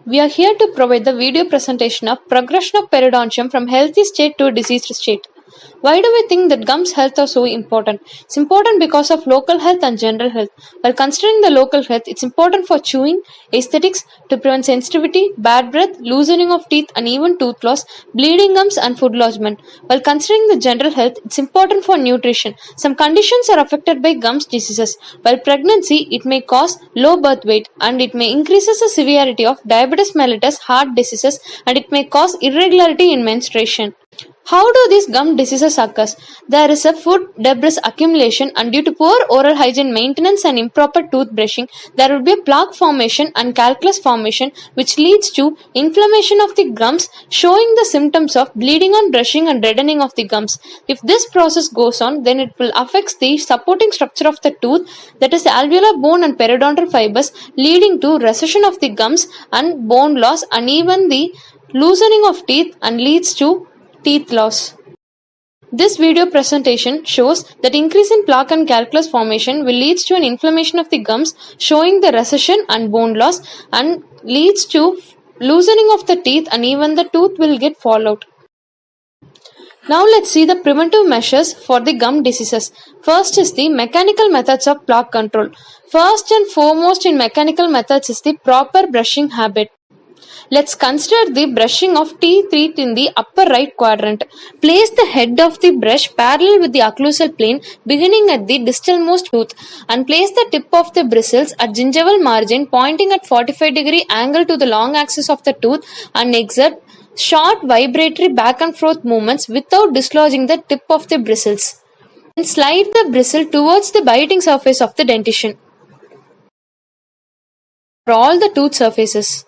We are here to provide the video presentation of progression of periodontium from healthy state to diseased state. Why do we think that gums health are so important? It's important because of local health and general health. While considering the local health, it's important for chewing, aesthetics, to prevent sensitivity, bad breath, loosening of teeth and even tooth loss, bleeding gums and food lodgement. While considering the general health, it's important for nutrition. Some conditions are affected by gums diseases. While pregnancy, it may cause low birth weight and it may increases the severity of diabetes mellitus, heart diseases, and it may cause irregularity in menstruation. How do these gum diseases occur? There is a food debris accumulation, and due to poor oral hygiene maintenance and improper tooth brushing, there will be a plaque formation and calculus formation, which leads to inflammation of the gums, showing the symptoms of bleeding on brushing and reddening of the gums. If this process goes on, then it will affect the supporting structure of the tooth, that is alveolar bone and periodontal fibers, leading to recession of the gums and bone loss, and even the loosening of teeth, and leads to teeth loss. This video presentation shows that increase in plaque and calculus formation will lead to an inflammation of the gums, showing the recession and bone loss, and leads to loosening of the teeth, and even the tooth will get fall out. Now let's see the preventive measures for the gum diseases. First is the mechanical methods of plaque control. First and foremost in mechanical methods is the proper brushing habit. Let's consider the brushing of teeth in the upper right quadrant. Place the head of the brush parallel with the occlusal plane beginning at the distalmost tooth, and place the tip of the bristles at gingival margin pointing at 45-degree angle to the long axis of the tooth, and exert short vibratory back and forth movements without dislodging the tip of the bristles. And slide the bristle towards the biting surface of the dentition for all the tooth surfaces.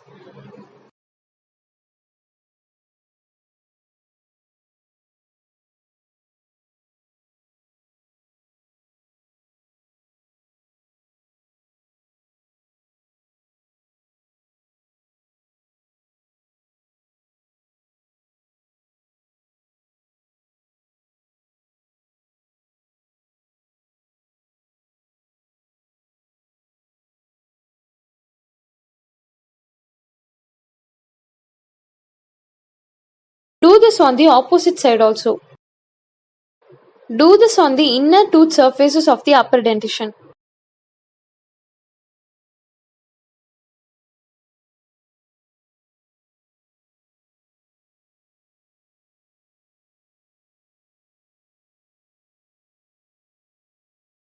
Do this on the opposite side also. Do this on the inner tooth surfaces of the upper dentition.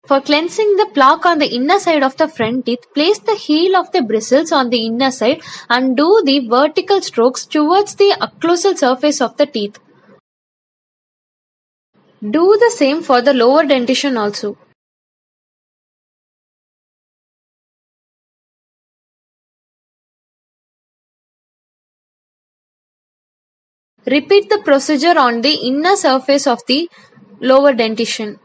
For cleansing the plaque on the inner side of the front teeth, place the heel of the bristles on the inner side and do the vertical strokes towards the occlusal surface of the teeth. Do the same for the lower dentition also. Repeat the procedure on the inner surface of the lower dentition.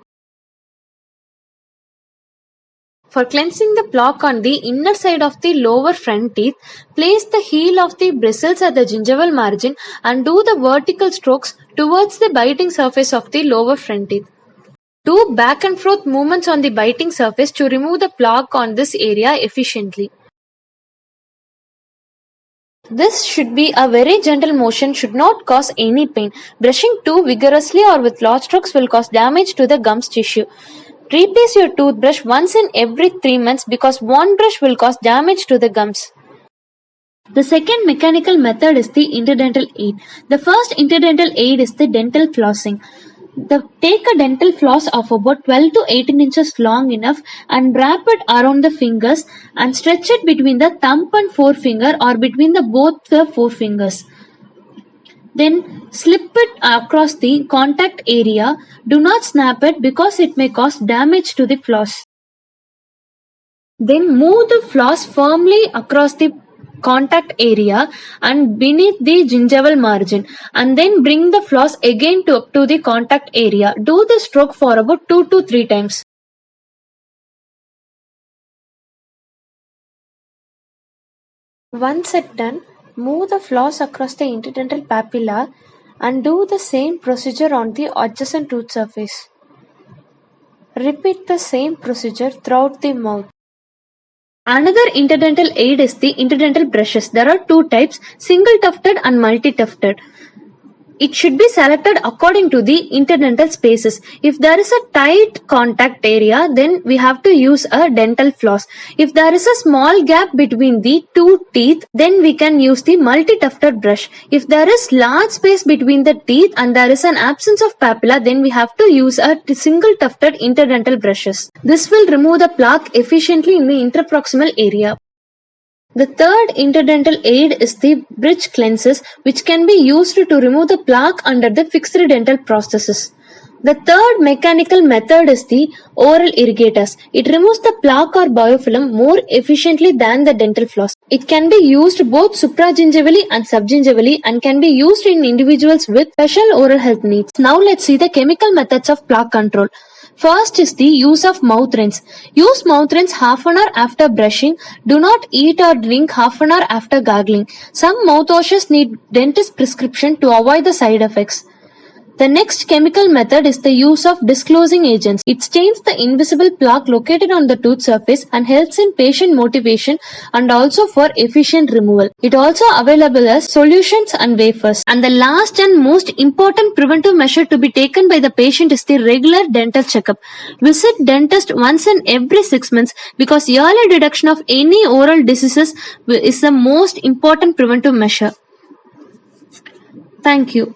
For cleansing the plaque on the inner side of the lower front teeth, place the heel of the bristles at the gingival margin and do the vertical strokes towards the biting surface of the lower front teeth. Do back and forth movements on the biting surface to remove the plaque on this area efficiently. This should be a very gentle motion, should not cause any pain. Brushing too vigorously or with large strokes will cause damage to the gums tissue. Replace your toothbrush once in every 3 months because one brush will cause damage to the gums. The second mechanical method is the interdental aid. The first interdental aid is the dental flossing. Take a dental floss of about 12 to 18 inches long enough and wrap it around the fingers and stretch it between the thumb and forefinger or between both the forefingers. Then slip it across the contact area. Do not snap it because it may cause damage to the floss. Then move the floss firmly across the contact area and beneath the gingival margin, and then bring the floss again up to the contact area. Do the stroke for about 2 to 3 times. Once it done, move the floss across the interdental papilla and do the same procedure on the adjacent tooth surface. Repeat the same procedure throughout the mouth. Another interdental aid is the interdental brushes. There are two types, single tufted and multi-tufted. It should be selected according to the interdental spaces. If there is a tight contact area, then we have to use a dental floss. If there is a small gap between the two teeth, then we can use the multi-tufted brush. If there is large space between the teeth and there is an absence of papilla, then we have to use a single tufted interdental brushes. This will remove the plaque efficiently in the interproximal area. The third interdental aid is the bridge cleanses, which can be used to remove the plaque under the fixed dental prosthesis. The third mechanical method is the oral irrigators. It removes the plaque or biofilm more efficiently than the dental floss. It can be used both supragingivally and subgingivally and can be used in individuals with special oral health needs. Now let's see the chemical methods of plaque control. First is the use of mouth rinse. Use mouth rinse half an hour after brushing. Do not eat or drink half an hour after gargling. Some mouthwashes need dentist prescription to avoid the side effects. The next chemical method is the use of disclosing agents. It stains the invisible plaque located on the tooth surface and helps in patient motivation and also for efficient removal. It also available as solutions and wafers. And the last and most important preventive measure to be taken by the patient is the regular dental checkup. Visit dentist once in every 6 months because early detection of any oral diseases is the most important preventive measure. Thank you.